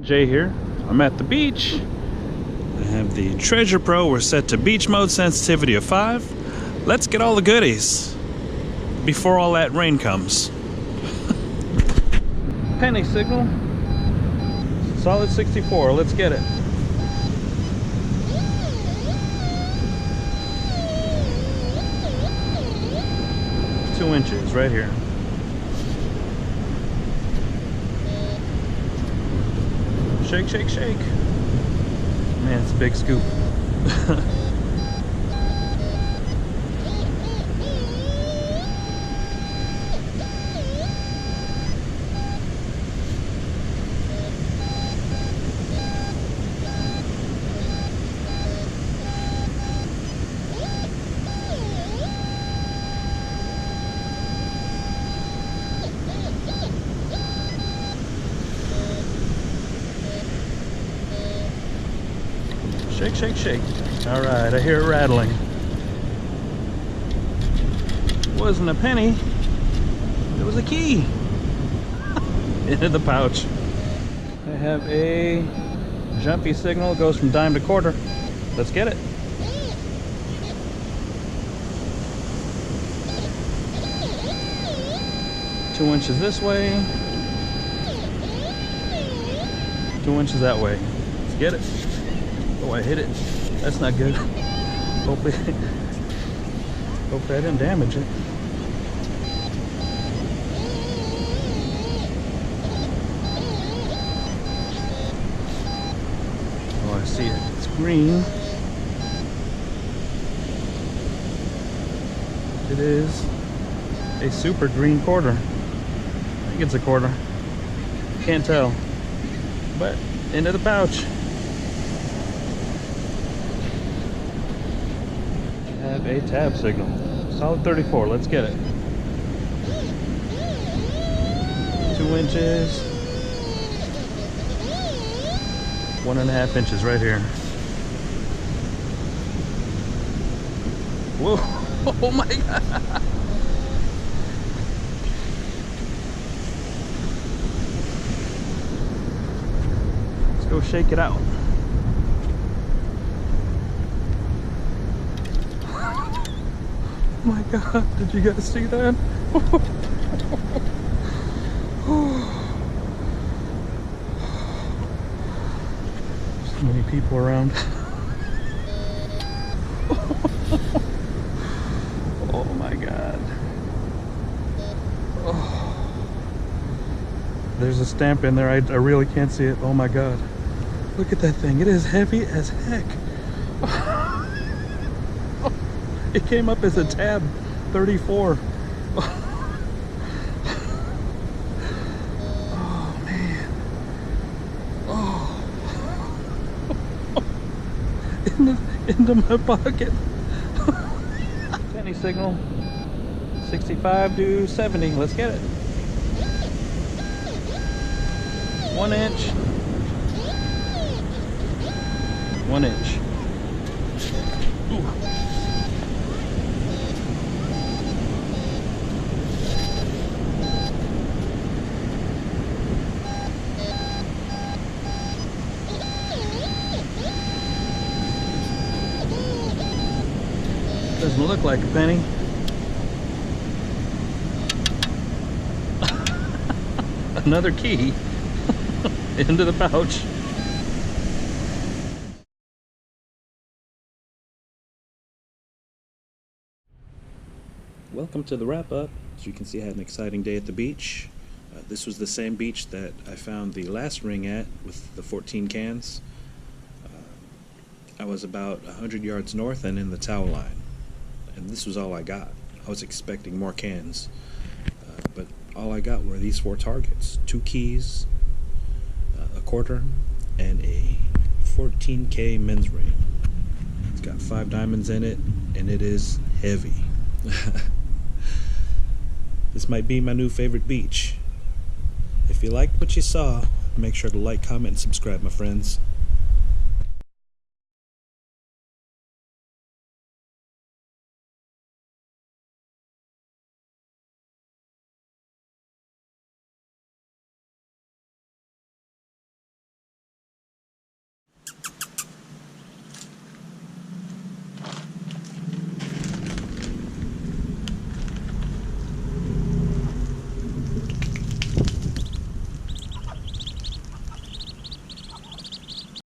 Jay here. I'm at the beach. I have the TreasurePro. We're set to beach mode, sensitivity of 5. Let's get all the goodies before all that rain comes. Penny signal. Solid 64. Let's get it. 2 inches right here. Shake, shake, shake. Man, it's a big scoop. Shake, shake, shake. All right, I hear it rattling. It wasn't a penny. It was a key. Into the pouch. I have a jumpy signal. It goes from dime to quarter. Let's get it. Two inches this way. 2 inches that way. Let's get it. Oh, I hit it. That's not good. Hopefully I didn't damage it. Oh, I see it. It's green. It is a super green quarter. I think it's a quarter. Can't tell. But into the pouch. Have a tab signal. Solid 34. Let's get it. 2 inches. 1.5 inches right here. Whoa! Oh my God! Let's go shake it out. Oh my God, did you guys see that? So many people around. Oh my God. Oh. There's a stamp in there, I really can't see it. Oh my God. Look at that thing, it is heavy as heck. It came up as a tab 34. Oh man. Oh. Into my pocket. Penny signal. 65 to 70. Let's get it. 1 inch. 1 inch. Ooh. Doesn't look like a penny. Another key into the pouch. Welcome to the wrap up. As you can see, I had an exciting day at the beach. This was the same beach that I found the last ring at with the 14 cans. I was about 100 yards north and in the towel line. And this was all I got. I was expecting more cans, but all I got were these 4 targets: 2 keys, a quarter, and a 14K men's ring. It's got 5 diamonds in it, and it is heavy. This might be my new favorite beach. If you liked what you saw, make sure to like, comment, and subscribe, my friends.